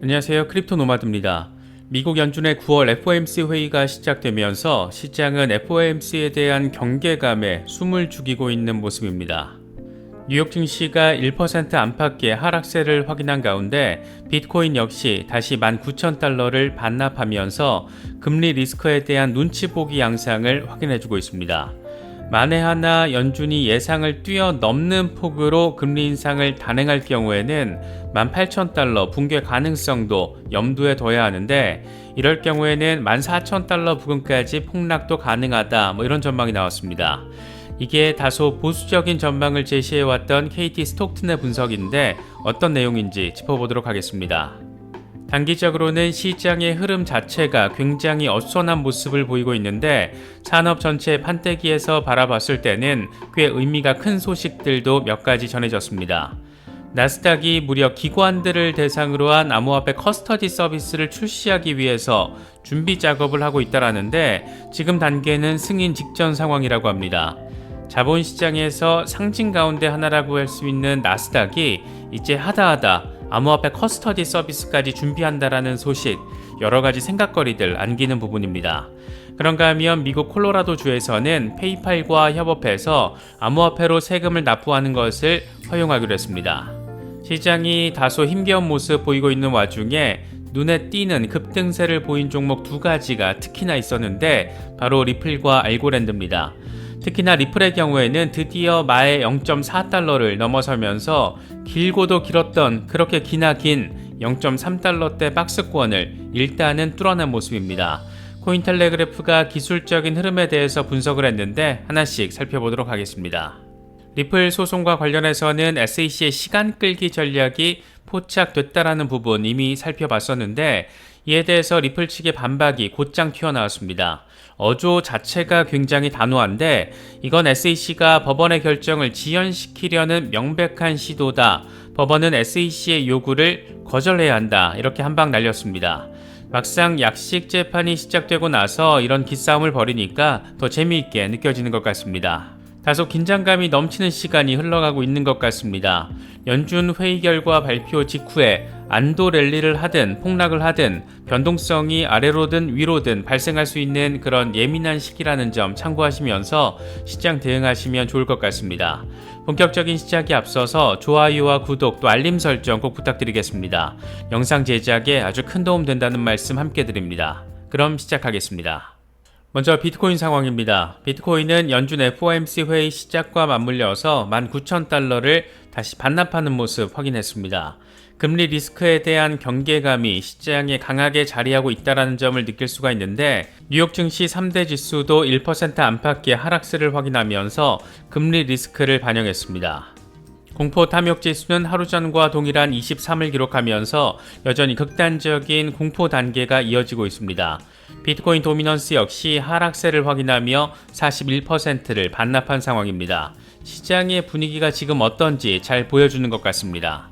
안녕하세요. 크립토 노마드입니다. 미국 연준의 9월 FOMC 회의가 시작되면서 시장은 FOMC에 대한 경계감에 숨을 죽이고 있는 모습입니다. 뉴욕 증시가 1% 안팎의 하락세를 확인한 가운데 비트코인 역시 다시 19,000달러를 반납하면서 금리 리스크에 대한 눈치 보기 양상을 확인해주고 있습니다. 만에 하나 연준이 예상을 뛰어넘는 폭으로 금리 인상을 단행할 경우에는 18,000달러 붕괴 가능성도 염두에 둬야 하는데, 이럴 경우에는 14,000달러 부근까지 폭락도 가능하다, 이런 전망이 나왔습니다. 이게 다소 보수적인 전망을 제시해왔던 KT 스톡튼의 분석인데 어떤 내용인지 짚어보도록 하겠습니다. 단기적으로는 시장의 흐름 자체가 굉장히 어수선한 모습을 보이고 있는데, 산업 전체 판때기에서 바라봤을 때는 꽤 의미가 큰 소식들도 몇 가지 전해졌습니다. 나스닥이 무려 기관들을 대상으로 한 암호화폐 커스터디 서비스를 출시하기 위해서 준비 작업을 하고 있다라는데, 지금 단계는 승인 직전 상황이라고 합니다. 자본시장에서 상징 가운데 하나라고 할 수 있는 나스닥이 이제 하다하다 암호화폐 커스터디 서비스까지 준비한다라는 소식, 여러가지 생각거리들 안기는 부분입니다. 그런가 하면 미국 콜로라도 주에서는 페이팔과 협업해서 암호화폐로 세금을 납부하는 것을 허용하기로 했습니다. 시장이 다소 힘겨운 모습 보이고 있는 와중에 눈에 띄는 급등세를 보인 종목 두 가지가 특히나 있었는데, 바로 리플과 알고랜드입니다. 특히나 리플의 경우에는 드디어 마의 0.4달러를 넘어서면서 길고도 길었던 그렇게 기나 긴 0.3달러대 박스권을 일단은 뚫어낸 모습입니다. 코인텔레그래프가 기술적인 흐름에 대해서 분석을 했는데 하나씩 살펴보도록 하겠습니다. 리플 소송과 관련해서는 SEC의 시간 끌기 전략이 포착됐다라는 부분 이미 살펴봤었는데, 이에 대해서 리플 측의 반박이 곧장 튀어나왔습니다. 어조 자체가 굉장히 단호한데, 이건 SEC가 법원의 결정을 지연시키려는 명백한 시도다. 법원은 SEC의 요구를 거절해야 한다. 이렇게 한방 날렸습니다. 막상 약식 재판이 시작되고 나서 이런 기싸움을 벌이니까 더 재미있게 느껴지는 것 같습니다. 다소 긴장감이 넘치는 시간이 흘러가고 있는 것 같습니다. 연준 회의 결과 발표 직후에 안도 랠리를 하든 폭락을 하든 변동성이 아래로든 위로든 발생할 수 있는 그런 예민한 시기라는 점 참고하시면서 시장 대응하시면 좋을 것 같습니다. 본격적인 시작에 앞서서 좋아요와 구독 또 알림 설정 꼭 부탁드리겠습니다. 영상 제작에 아주 큰 도움 된다는 말씀 함께 드립니다. 그럼 시작하겠습니다. 먼저 비트코인 상황입니다. 비트코인은 연준 FOMC 회의 시작과 맞물려서 19,000달러를 다시 반납하는 모습 확인했습니다. 금리 리스크에 대한 경계감이 시장에 강하게 자리하고 있다는 점을 느낄 수가 있는데, 뉴욕 증시 3대 지수도 1% 안팎의 하락세를 확인하면서 금리 리스크를 반영했습니다. 공포 탐욕 지수는 하루 전과 동일한 23을 기록하면서 여전히 극단적인 공포 단계가 이어지고 있습니다. 비트코인 도미넌스 역시 하락세를 확인하며 41%를 반납한 상황입니다. 시장의 분위기가 지금 어떤지 잘 보여주는 것 같습니다.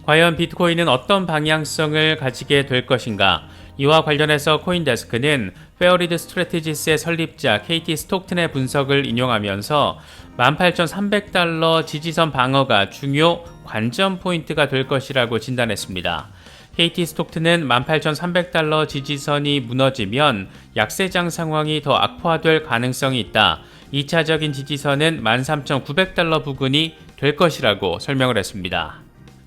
과연 비트코인은 어떤 방향성을 가지게 될 것인가? 이와 관련해서 코인데스크는 페어리드 스트래티지스의 설립자 KT 스톡튼의 분석을 인용하면서 18,300달러 지지선 방어가 중요 관전 포인트가 될 것이라고 진단했습니다. KT 스톡튼은 18,300달러 지지선이 무너지면 약세장 상황이 더 악화될 가능성이 있다. 2차적인 지지선은 13,900달러 부근이 될 것이라고 설명을 했습니다.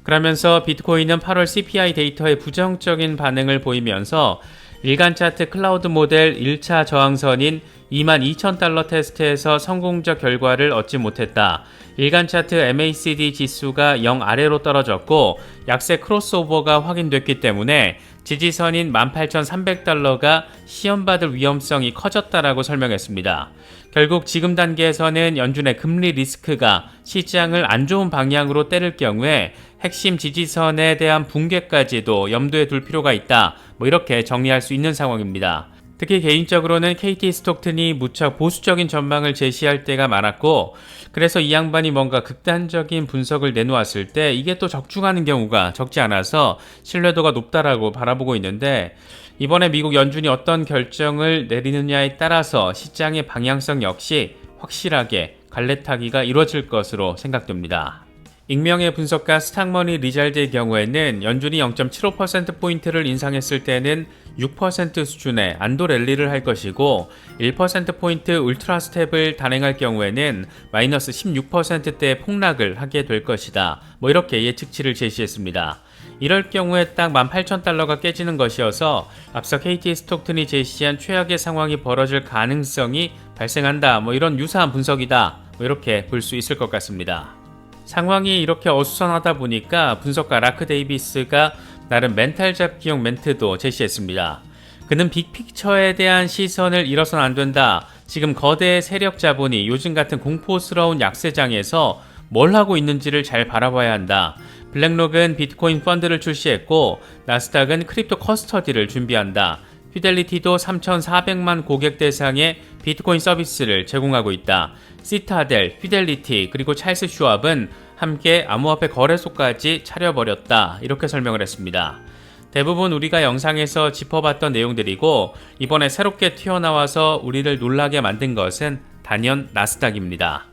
그러면서 비트코인은 8월 CPI 데이터에 부정적인 반응을 보이면서 일간 차트 클라우드 모델 1차 저항선인 22,000달러 테스트에서 성공적 결과를 얻지 못했다. 일간 차트 MACD 지수가 0 아래로 떨어졌고 약세 크로스오버가 확인됐기 때문에 지지선인 18,300달러가 시험받을 위험성이 커졌다라고 설명했습니다. 결국 지금 단계에서는 연준의 금리 리스크가 시장을 안 좋은 방향으로 때릴 경우에 핵심 지지선에 대한 붕괴까지도 염두에 둘 필요가 있다. 이렇게 정리할 수 있는 상황입니다. 특히 개인적으로는 KT 스톡튼이 무척 보수적인 전망을 제시할 때가 많았고, 그래서 이 양반이 뭔가 극단적인 분석을 내놓았을 때 이게 또 적중하는 경우가 적지 않아서 신뢰도가 높다라고 바라보고 있는데, 이번에 미국 연준이 어떤 결정을 내리느냐에 따라서 시장의 방향성 역시 확실하게 갈래타기가 이루어질 것으로 생각됩니다. 익명의 분석가 스탁머니 리잘드의 경우에는 연준이 0.75%포인트를 인상했을 때는 6% 수준의 안도 랠리를 할 것이고 1%포인트 울트라 스텝을 단행할 경우에는 마이너스 16%대의 폭락을 하게 될 것이다. 이렇게 예측치를 제시했습니다. 이럴 경우에 딱 18,000달러가 깨지는 것이어서 앞서 KT 스톡튼이 제시한 최악의 상황이 벌어질 가능성이 발생한다. 이런 유사한 분석이다. 이렇게 볼 수 있을 것 같습니다. 상황이 이렇게 어수선하다 보니까 분석가 라크 데이비스가 나름 멘탈 잡기용 멘트도 제시했습니다. 그는 빅픽처에 대한 시선을 잃어서는 안 된다. 지금 거대 세력 자본이 요즘 같은 공포스러운 약세장에서 뭘 하고 있는지를 잘 바라봐야 한다. 블랙록은 비트코인 펀드를 출시했고 나스닥은 크립토 커스터디를 준비한다. 피델리티도 3,400만 고객 대상의 비트코인 서비스를 제공하고 있다. 시타델, 피델리티, 그리고 찰스 슈왑은 함께 암호화폐 거래소까지 차려버렸다. 이렇게 설명을 했습니다. 대부분 우리가 영상에서 짚어봤던 내용들이고 이번에 새롭게 튀어나와서 우리를 놀라게 만든 것은 단연 나스닥입니다.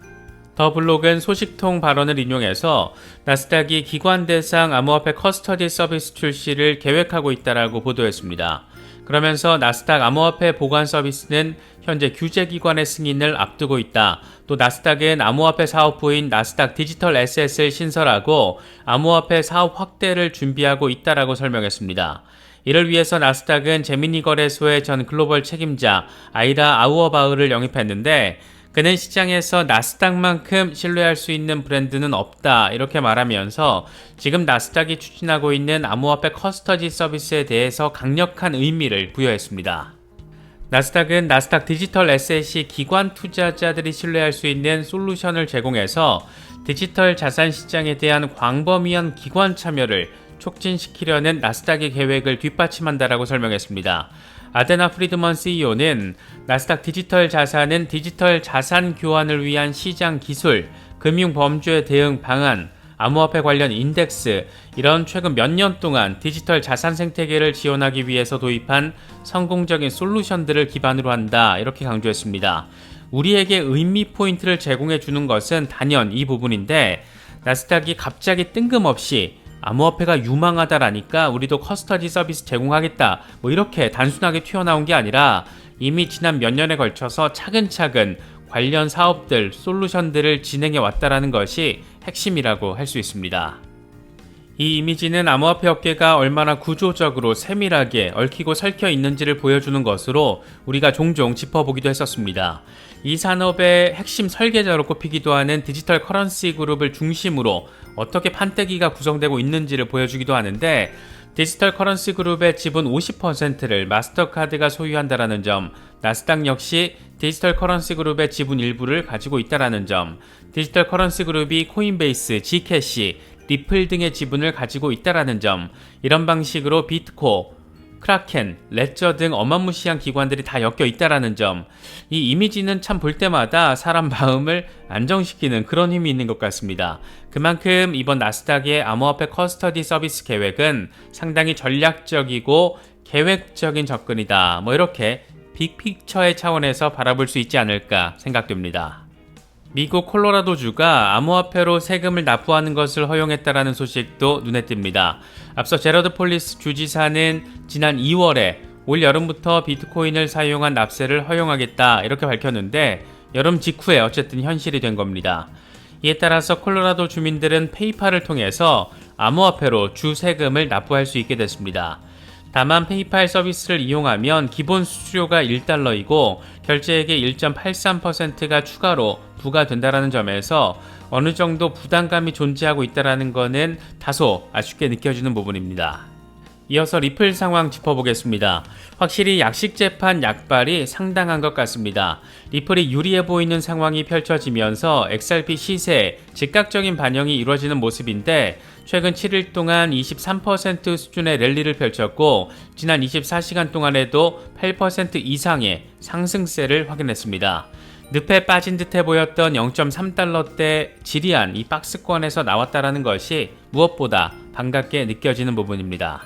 더 블록은 소식통 발언을 인용해서 나스닥이 기관 대상 암호화폐 커스터디 서비스 출시를 계획하고 있다라고 보도했습니다. 그러면서 나스닥 암호화폐 보관 서비스는 현재 규제기관의 승인을 앞두고 있다. 또 나스닥은 암호화폐 사업부인 나스닥 디지털 에셋을 신설하고 암호화폐 사업 확대를 준비하고 있다라고 설명했습니다. 이를 위해서 나스닥은 제미니 거래소의 전 글로벌 책임자 아이라 아우어바흐를 영입했는데 그는 시장에서 나스닥만큼 신뢰할 수 있는 브랜드는 없다 이렇게 말하면서 지금 나스닥이 추진하고 있는 암호화폐 커스터디 서비스에 대해서 강력한 의미를 부여했습니다. 나스닥은 나스닥 디지털 에셋이 기관 투자자들이 신뢰할 수 있는 솔루션을 제공해서 디지털 자산 시장에 대한 광범위한 기관 참여를 촉진시키려는 나스닥의 계획을 뒷받침한다라고 설명했습니다. 아데나 프리드먼 CEO는 나스닥 디지털 자산은 디지털 자산 교환을 위한 시장 기술, 금융 범죄 대응 방안, 암호화폐 관련 인덱스, 이런 최근 몇 년 동안 디지털 자산 생태계를 지원하기 위해서 도입한 성공적인 솔루션들을 기반으로 한다 이렇게 강조했습니다. 우리에게 의미 포인트를 제공해 주는 것은 단연 이 부분인데 나스닥이 갑자기 뜬금없이 암호화폐가 유망하다라니까 우리도 커스터디 서비스 제공하겠다 이렇게 단순하게 튀어나온 게 아니라 이미 지난 몇 년에 걸쳐서 차근차근 관련 사업들, 솔루션들을 진행해 왔다라는 것이 핵심이라고 할 수 있습니다. 이 이미지는 암호화폐 업계가 얼마나 구조적으로 세밀하게 얽히고 설켜 있는지를 보여주는 것으로 우리가 종종 짚어보기도 했었습니다. 이 산업의 핵심 설계자로 꼽히기도 하는 디지털 커런시 그룹을 중심으로 어떻게 판때기가 구성되고 있는지를 보여주기도 하는데 디지털 커런시 그룹의 지분 50%를 마스터카드가 소유한다라는 점, 나스닥 역시 디지털 커런시 그룹의 지분 일부를 가지고 있다라는 점, 디지털 커런시 그룹이 코인베이스, 지캐시, 리플 등의 지분을 가지고 있다라는 점, 이런 방식으로 비트코, 크라켄, 레저 등 어마무시한 기관들이 다 엮여 있다라는 점, 이 이미지는 참 볼 때마다 사람 마음을 안정시키는 그런 힘이 있는 것 같습니다. 그만큼 이번 나스닥의 암호화폐 커스터디 서비스 계획은 상당히 전략적이고 계획적인 접근이다. 이렇게 빅픽처의 차원에서 바라볼 수 있지 않을까 생각됩니다. 미국 콜로라도주가 암호화폐로 세금을 납부하는 것을 허용했다라는 소식도 눈에 띕니다. 앞서 제러드 폴리스 주지사는 지난 2월에 올 여름부터 비트코인을 사용한 납세를 허용하겠다 이렇게 밝혔는데 여름 직후에 어쨌든 현실이 된 겁니다. 이에 따라서 콜로라도 주민들은 페이팔을 통해서 암호화폐로 주 세금을 납부할 수 있게 됐습니다. 다만 페이팔 서비스를 이용하면 기본 수수료가 1달러이고 결제액의 1.83%가 추가로 부과된다는 점에서 어느 정도 부담감이 존재하고 있다는 것은 다소 아쉽게 느껴지는 부분입니다. 이어서 리플 상황 짚어보겠습니다. 확실히 약식재판 약발이 상당한 것 같습니다. 리플이 유리해 보이는 상황이 펼쳐지면서 XRP 시세에 즉각적인 반영이 이루어지는 모습인데 최근 7일 동안 23% 수준의 랠리를 펼쳤고 지난 24시간 동안에도 8% 이상의 상승세를 확인했습니다. 늪에 빠진 듯해 보였던 0.3달러대 지리한 이 박스권에서 나왔다는 것이 무엇보다 반갑게 느껴지는 부분입니다.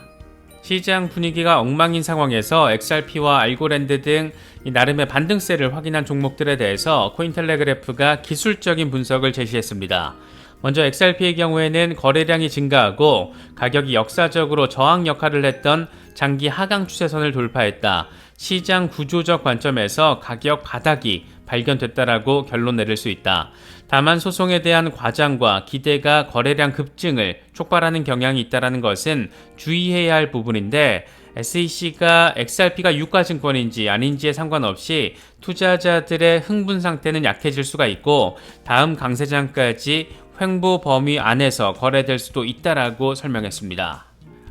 시장 분위기가 엉망인 상황에서 XRP와 알고랜드 등 나름의 반등세를 확인한 종목들에 대해서 코인텔레그래프가 기술적인 분석을 제시했습니다. 먼저 XRP의 경우에는 거래량이 증가하고 가격이 역사적으로 저항 역할을 했던 장기 하강 추세선을 돌파했다. 시장 구조적 관점에서 가격 바닥이 발견됐다라고 결론 내릴 수 있다. 다만 소송에 대한 과장과 기대가 거래량 급증을 촉발하는 경향이 있다는 것은 주의해야 할 부분인데 SEC가 XRP가 유가증권인지 아닌지에 상관없이 투자자들의 흥분 상태는 약해질 수가 있고 다음 강세장까지 횡보 범위 안에서 거래될 수도 있다라고 설명했습니다.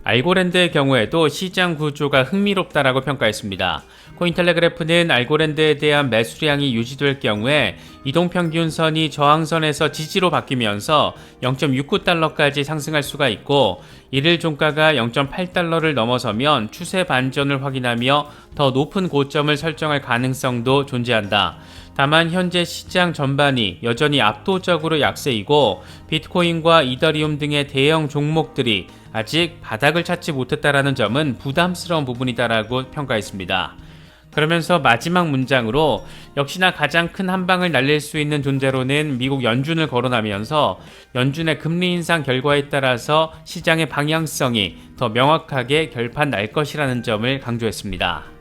알고랜드의 경우에도 시장 구조가 흥미롭다라고 평가했습니다. 코인텔레그래프는 알고랜드에 대한 매수량이 유지될 경우에 이동평균선이 저항선에서 지지로 바뀌면서 0.69달러까지 상승할 수가 있고 이를 종가가 0.8달러를 넘어서면 추세 반전을 확인하며 더 높은 고점을 설정할 가능성도 존재한다. 다만 현재 시장 전반이 여전히 압도적으로 약세이고 비트코인과 이더리움 등의 대형 종목들이 아직 바닥을 찾지 못했다라는 점은 부담스러운 부분이다라고 평가했습니다. 그러면서 마지막 문장으로 역시나 가장 큰 한방을 날릴 수 있는 존재로는 미국 연준을 거론하면서 연준의 금리 인상 결과에 따라서 시장의 방향성이 더 명확하게 결판 날 것이라는 점을 강조했습니다.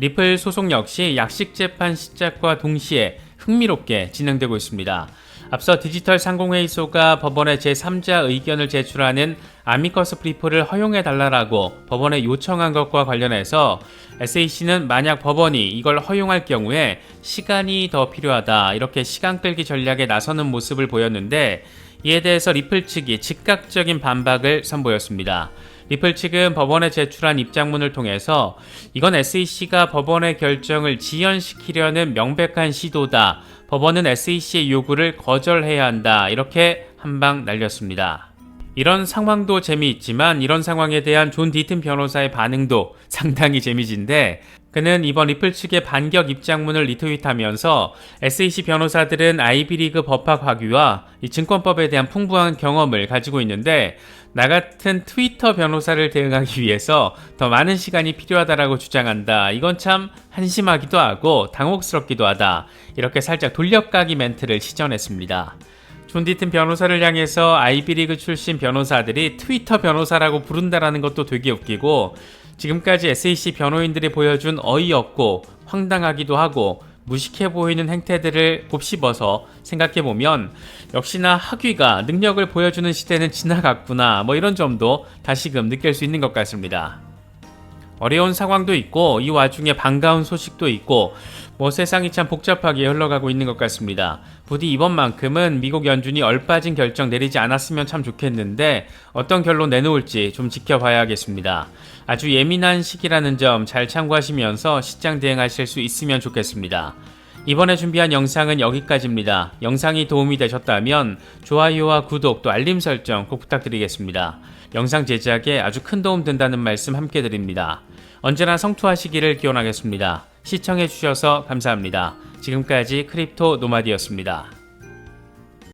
리플 소송 역시 약식 재판 시작과 동시에 흥미롭게 진행되고 있습니다. 앞서 디지털 상공회의소가 법원에 제3자 의견을 제출하는 아미커스 브리프를 허용해달라고 법원에 요청한 것과 관련해서 SEC는 만약 법원이 이걸 허용할 경우에 시간이 더 필요하다 이렇게 시간 끌기 전략에 나서는 모습을 보였는데 이에 대해서 리플 측이 즉각적인 반박을 선보였습니다. 리플 측은 법원에 제출한 입장문을 통해서 이건 SEC가 법원의 결정을 지연시키려는 명백한 시도다. 법원은 SEC의 요구를 거절해야 한다. 이렇게 한방 날렸습니다. 이런 상황도 재미있지만 이런 상황에 대한 존 디튼 변호사의 반응도 상당히 재미진데 그는 이번 리플 측의 반격 입장문을 리트윗하면서 SEC 변호사들은 아이비리그 법학 학위와 이 증권법에 대한 풍부한 경험을 가지고 있는데 나 같은 트위터 변호사를 대응하기 위해서 더 많은 시간이 필요하다라고 주장한다. 이건 참 한심하기도 하고 당혹스럽기도 하다. 이렇게 살짝 돌려까기 멘트를 시전했습니다. 존 디튼 변호사를 향해서 아이비리그 출신 변호사들이 트위터 변호사라고 부른다라는 것도 되게 웃기고 지금까지 SEC 변호인들이 보여준 어이없고 황당하기도 하고 무식해 보이는 행태들을 곱씹어서 생각해보면 역시나 학위가 능력을 보여주는 시대는 지나갔구나 이런 점도 다시금 느낄 수 있는 것 같습니다. 어려운 상황도 있고 이 와중에 반가운 소식도 있고 세상이 참 복잡하게 흘러가고 있는 것 같습니다. 부디 이번만큼은 미국 연준이 얼빠진 결정 내리지 않았으면 참 좋겠는데 어떤 결론 내놓을지 좀 지켜봐야겠습니다. 아주 예민한 시기라는 점 잘 참고하시면서 시장 대응하실 수 있으면 좋겠습니다. 이번에 준비한 영상은 여기까지입니다. 영상이 도움이 되셨다면 좋아요와 구독 또 알림 설정 꼭 부탁드리겠습니다. 영상 제작에 아주 큰 도움 된다는 말씀 함께 드립니다. 언제나 성투하시기를 기원하겠습니다. 시청해주셔서 감사합니다. 지금까지 크립토 노마디였습니다.